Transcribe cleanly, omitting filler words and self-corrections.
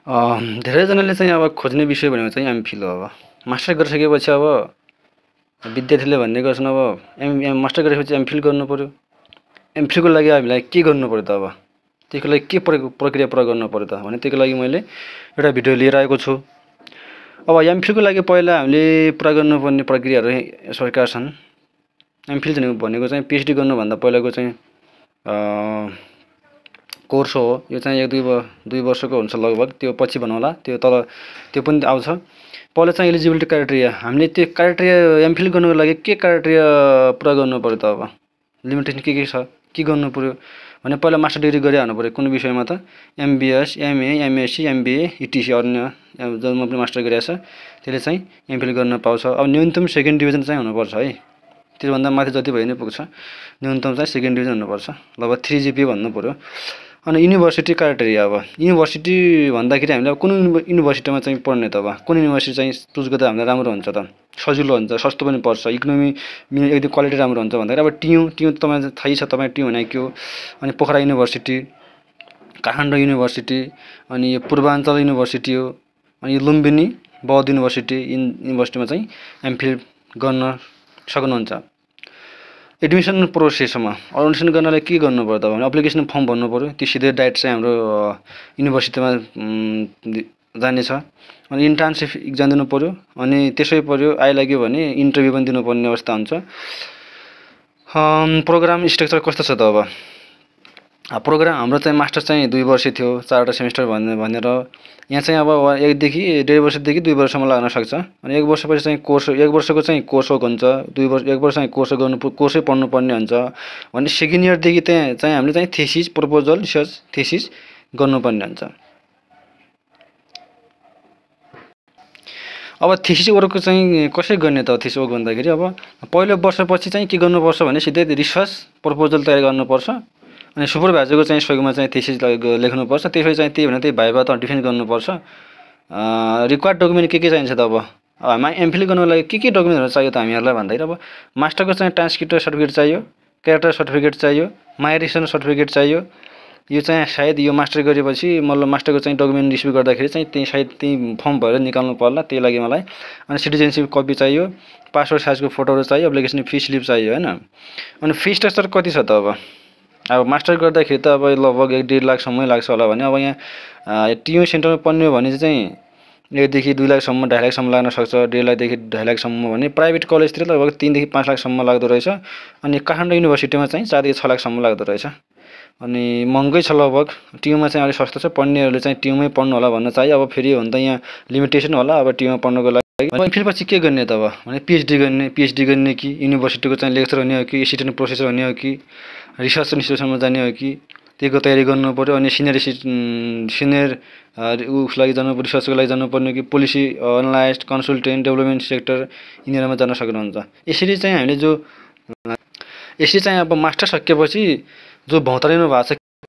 धेरैजनाले चाहिँ अब खोज्ने विषय भनेको चाहिँ एमफिल हो। अब मास्टर गरिसकेपछि अब विद्यार्थीले भन्ने गर्छन् अब मास्टर गरेपछि एमफिल गर्नु पर्यो। एमफिलको लागि हामीलाई के गर्नु पर्यो त? अब त्यसको लागि के प्रक्रिया पुरा गर्नु पर्यो त भने त्यसको लागि मैले एउटा भिडियो लिएर आएको छु। अब एमफिलको लागि पहिला हामीले पुरा गर्नुपर्ने प्रक्रियाहरू यस प्रकार छन्। एमफिल भनेको चाहिँ पिएचडी गर्नुभन्दा पहिलाको चाहिँ कोर्स हो। यो चाहिँ 1-2 वर्षको हुन्छ लगभग। त्यो पछि भन्नुहोला, त्यो पनि आउँछ। पहिला चाहिँ एलिजिबिलिटी क्राइटेरिया, हामीले त्यो क्राइटेरिया एमफिल गर्नुको लागि के क्राइटेरिया पुरा गर्नु पर्यो त? अब लिमिटेसन के छ, के गर्नु पर्यो भने पहिला मास्टर डिग्री गरे हुनु पर्यो कुनै विषयमा त। एमबिएस, एमए, एमएससी, एमबिए, इटिसी अन्य जसमा पनि मास्टर गरिरहेको छ त्यसले चाहिँ एमफिल गर्न पाउँछ। अब न्यूनतम सेकेन्ड डिभिजन चाहिँ हुनुपर्छ है। त्योभन्दा माथि जति भए नै पुग्छ। न्यूनतम चाहिँ सेकेन्ड डिभिजन हुनुपर्छ, लगभग 3 GPA भन्नु पर्यो। अनि युनिभर्सिटी क्राइटेरिया, अब युनिभर्सिटी भन्दाखेरि हामीले अब कुन युनिभर्सिटीमा चाहिँ पढ्ने त? अब कुन युनिभर्सिटी चाहिँ चुज गर्दा हामीलाई राम्रो हुन्छ त, सजिलो हुन्छ, सस्तो पनि पर्छ, इकोनोमी एकदम क्वालिटी राम्रो हुन्छ भन्दाखेरि अब टियु तपाईँलाई थाहै छ, तपाईँ टियु भने के हो। अनि पोखरा युनिभर्सिटी, काठमाडौँ युनिभर्सिटी, अनि यो पूर्वाञ्चल युनिभर्सिटी हो, अनि यो लुम्बिनी बौद्ध युनिभर्सिटी युनिभर्सिटीमा चाहिँ एमफिल गर्न सक्नुहुन्छ। एडमिसन प्रोसेसमा एडमिसन गर्नलाई के गर्नु पर्यो त भने एप्लिकेसन फर्म भर्नु पर्यो। त्यो सिधै डाइरेक्ट चाहिँ हाम्रो युनिभर्सिटीमा जानेछ। अनि इन्टर्नसिप इक्जाम दिनु पर्यो। अनि त्यसै पर्यो आइलाग्यो भने इन्टरभ्यू पनि दिनुपर्ने अवस्था हुन्छ। प्रोग्राम स्ट्रक्चर कस्तो छ त? अब प्रोग्राम हाम्रो चाहिँ मास्टर चाहिँ 2 वर्ष थियो, 4वटा सेमिस्टर भनेर। यहाँ चाहिँ अब 1 वर्षदेखि 2 वर्षसम्म लाग्न सक्छ। अनि 1 वर्षपछि चाहिँ कोर्स, 1 वर्षको चाहिँ कोर्स वर्क हुन्छ। 1 वर्ष चाहिँ कोर्सै पढ्नुपर्ने हुन्छ भने सेकेन्ड इयरदेखि चाहिँ हामीले चाहिँ थेसिस, प्रपोजल, रिसर्च थेसिस गर्नुपर्ने हुन्छ। अब थेसिस वर्क चाहिँ कसरी गर्ने त? थेसिस वर्क भन्दाखेरि अब पहिलो वर्षपछि चाहिँ के गर्नुपर्छ भने सिधै रिसर्च प्रपोजल तयार गर्नुपर्छ। अनि सुपरभाइजरको चाहिँ सहयोगमा चाहिँ थेसिस लेख्नुपर्छ। त्यसपछि चाहिँ त्यही भने त्यही भाइभा त डिफेन्स गर्नुपर्छ। रिक्वायर्ड डकुमेन्ट के चाहिन्छ त? अब हामी एमफिल गर्नको लागि के डकुमेन्टहरू चाहियो त हामीहरूलाई भन्दाखेरि अब मास्टरको चाहिँ ट्रान्सक्रिप्ट सर्टिफिकेट चाहियो, क्यारेक्टर सर्टिफिकेट चाहियो, माइग्रेसन सर्टिफिकेट चाहियो। यो चाहिँ सायद यो मास्टर गरेपछि मतलब मास्टरको चाहिँ डकुमेन्ट रिसिभ गर्दाखेरि चाहिँ त्यही सायद त्यही फर्म भरेर निकाल्नु पर्ला, त्यही लागि मलाई। अनि सिटिजनसिप कपी चाहियो, पासपोर्ट साइजको फोटोहरू चाहियो, एप्लिकेसन फी स्लिप चाहियो होइन। अनि फी स्ट्रक्चर कति छ त? अब मास्टर गर्दाखेरि त अब लगभग 1-1.5 लाखसम्मै लाग्छ होला भने अब यहाँ टियु सेन्टरमा पढ्ने हो भने चाहिँ 1 देखि 2 लाखसम्म, 2.5 लाखसम्म लाग्न सक्छ। 1.5 लाखदेखि 2.5 लाखसम्म भने प्राइभेट कलेजतिर लगभग 3 देखि 5 लाखसम्म लाग्दो रहेछ। अनि काठमाडौँ युनिभर्सिटीमा चाहिँ 4 देखि 6 लाखसम्म लाग्दो रहेछ। अनि महँगै छ लगभग। टियुमा चाहिँ अलिक सस्तो छ। पढ्नेहरूले चाहिँ टियुमै पढ्नु होला भन्न चाहियो। अब फेरि हुन त यहाँ लिमिटेसन होला अब टियुमा पढ्नुको लागि। एमफिल पछि के गर्ने त? अब भने पिएचडी गर्ने कि युनिभर्सिटीको चाहिँ लेक्चर हुने हो कि एसिस्टेन्ट प्रोफेसर हुने हो कि रिसर्च इन्स्टिट्युसनमा जाने हो कि त्यसको तयारी गर्नु पर्यो। अनि सिनियर उसको लागि जानु, रिसर्चको लागि जानुपर्ने कि policy analyst, consultant, development sector यिनीहरूमा जान सक्नुहुन्छ। यसरी चाहिँ अब मास्टर सकेपछि जो भौतारिनु भएको छ